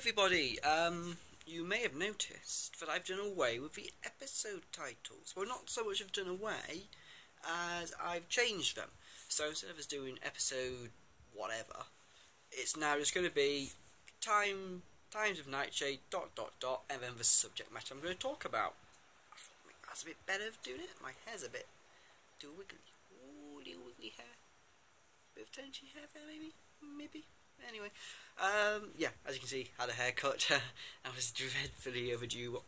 everybody, you may have noticed that I've done away with the episode titles. Well, not so much I've done away as I've changed them. So instead of us doing episode whatever, it's now just going to be times of Nightshade, ... and then the subject matter I'm going to talk about. I thought that's a bit better of doing it. My hair's a bit too wiggly. Ooh, little wiggly hair. Bit of tension hair there, maybe. Anyway, yeah, as you can see, had a haircut. I was dreadfully overdue,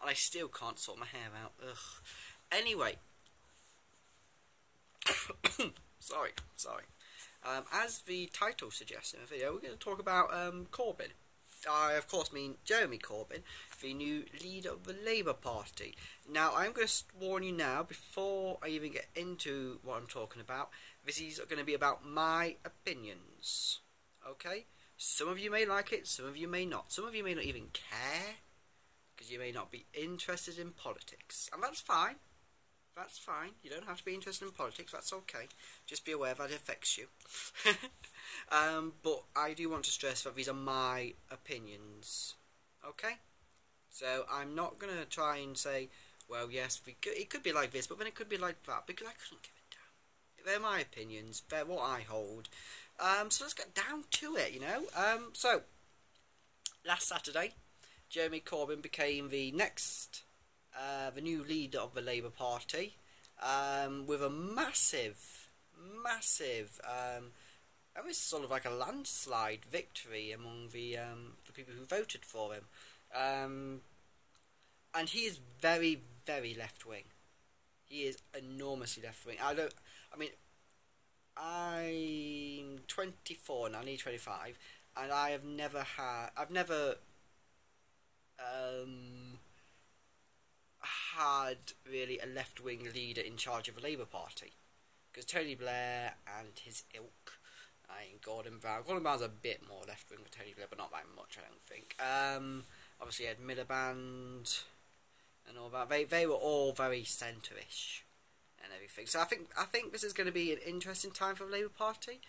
and I still can't sort my hair out. Ugh. Anyway, sorry. As the title suggests in the video, we're going to talk about Corbyn. I, of course, mean Jeremy Corbyn, the new leader of the Labour Party. Now, I'm going to warn you now, before I even get into what I'm talking about, this is going to be about my opinions. Okay? Some of you may like it, some of you may not. Some of you may not even care, because you may not be interested in politics. And that's fine. That's fine. You don't have to be interested in politics. That's okay. Just be aware that it affects you. But I do want to stress that these are my opinions. Okay? So I'm not going to try and say, well, yes, it could be like this, but then it could be like that, because I couldn't give it down. They're my opinions. They're what I hold. So let's get down to it, you know. So, last Saturday, Jeremy Corbyn became the new leader of the Labour Party, with a massive, it was sort of like a landslide victory among the people who voted for him. And he is very, very left-wing. He is enormously left-wing. I'm 24 now, nearly 25, and I've never had really a left-wing leader in charge of the Labour Party, because Tony Blair and his ilk, Gordon Brown's a bit more left-wing than Tony Blair, but not that much, I don't think. Obviously, Ed Miliband and all that. They were all very centre-ish and everything. So I think this is going to be an interesting time for the Labour Party.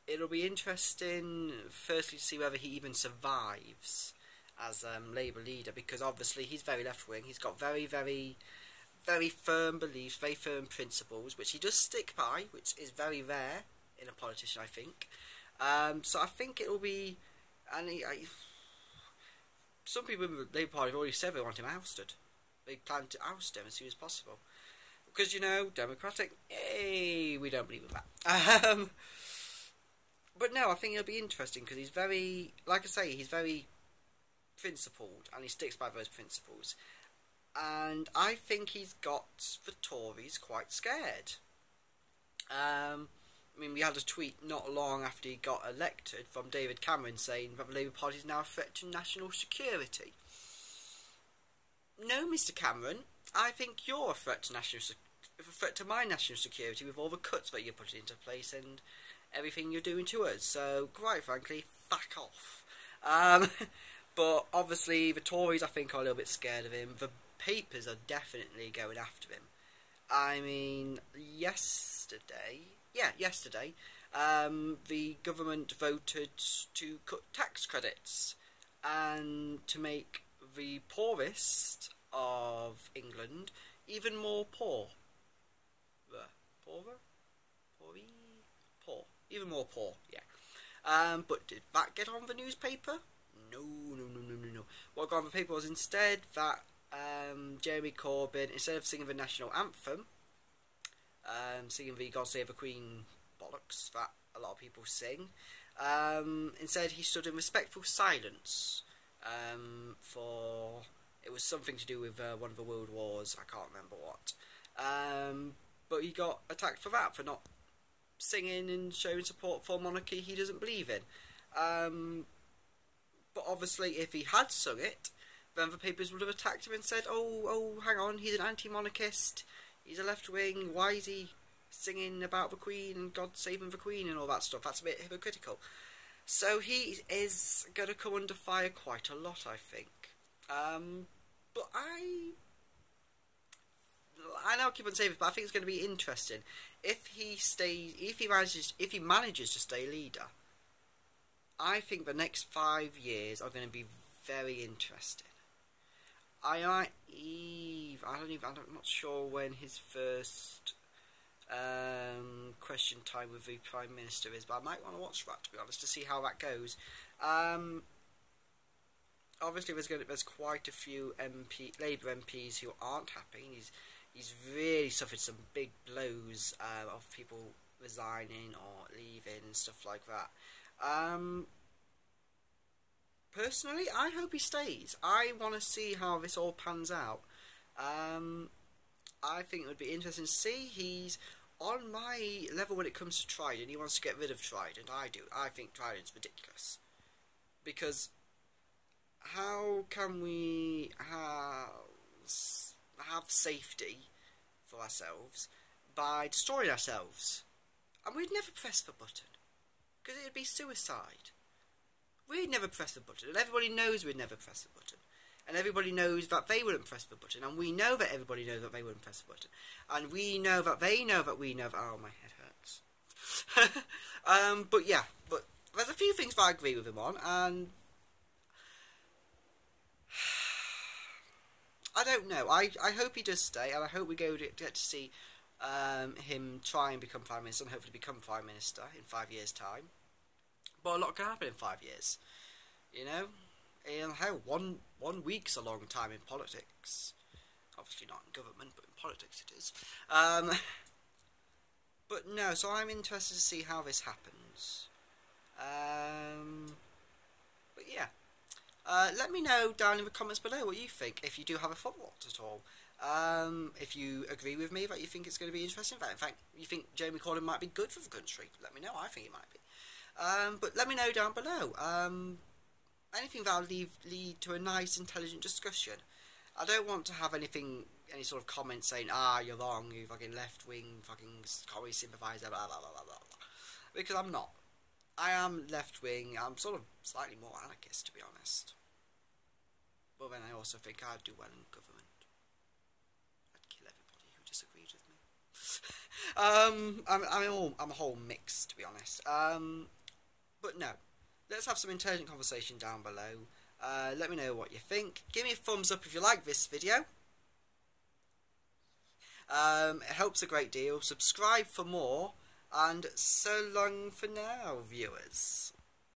It'll be interesting, firstly, to see whether he even survives as Labour leader, because obviously he's very left-wing. He's got very, very, very firm beliefs, very firm principles, which he does stick by, which is very rare in a politician, I think. So I think it will be, and some people in the Labour Party have already said they want him ousted. They plan to oust him as soon as possible, because, you know, democratic, we don't believe in that. But no, I think it'll be interesting, because he's very, like I say, he's very principled, and he sticks by those principles. And I think he's got the Tories quite scared. We had a tweet not long after he got elected from David Cameron saying that the Labour Party is now a threat to national security. No, Mr. Cameron, I think you're a threat to my national security with all the cuts that you're putting into place and everything you're doing to us. So, quite frankly, back off. But obviously, the Tories, I think, are a little bit scared of him. The papers are definitely going after him. I mean, yesterday, the government voted to cut tax credits and to make the poorest of England even more poor. Even more poor, yeah. But did that get on the newspaper? No. What got on the paper was instead that Jeremy Corbyn, instead of singing the national anthem, singing the God Save the Queen bollocks that a lot of people sing, instead he stood in respectful silence for, it was something to do with one of the world wars, I can't remember what, but he got attacked for that, for not singing and showing support for monarchy he doesn't believe in. But obviously, if he had sung it, then the papers would have attacked him and said, oh, hang on, he's an anti-monarchist, he's a left-wing, why is he singing about the Queen and God saving the Queen and all that stuff? That's a bit hypocritical. So he is going to come under fire quite a lot, I think. But I know I keep on saying this, but I think it's going to be interesting. If he manages to stay leader, I think the next 5 years are going to be very interesting. I'm not sure when his first question time with the Prime Minister is, but I might want to watch that, to be honest, to see how that goes. Obviously, there's quite a few Labour MPs who aren't happy. He's really suffered some big blows of people resigning or leaving and stuff like that. Personally, I hope he stays. I want to see how this all pans out. I think it would be interesting to see. He's on my level when it comes to Trident. He wants to get rid of Trident. I do. I think Trident's ridiculous. Because how can we have safety for ourselves by destroying ourselves? And we'd never press the button, because it'd be suicide. We'd never press the button, and everybody knows we'd never press the button. And everybody knows that they wouldn't press the button, and we know that everybody knows that they wouldn't press the button. And we know that they know that we know that... Oh, my head hurts. But yeah, but there's a few things that I agree with him on, and... I don't know. I hope he does stay, and I hope we get to see him try and become Prime Minister, and hopefully become Prime Minister in 5 years' time. But a lot can happen in 5 years, you know. And hell, one week's a long time in politics. Obviously not in government, but in politics it is. But no, so I'm interested to see how this happens. But yeah. Let me know down in the comments below what you think, if you do have a thought at all. If you agree with me that you think it's going to be interesting, that in fact you think Jeremy Corbyn might be good for the country, let me know. I think it might be. But let me know down below. Anything that'll lead to a nice, intelligent discussion. I don't want to have any sort of comment saying, you're wrong, you fucking left-wing, fucking Tory sympathiser, blah, blah, blah, blah, blah. Because I'm not. I am left-wing. I'm sort of slightly more anarchist, to be honest. But then I also think I'd do well in government. I'd kill everybody who disagreed with me. I'm a whole mix, to be honest. But no, let's have some intelligent conversation down below. Let me know what you think. Give me a thumbs up if you like this video. It helps a great deal. Subscribe for more. And so long for now, viewers.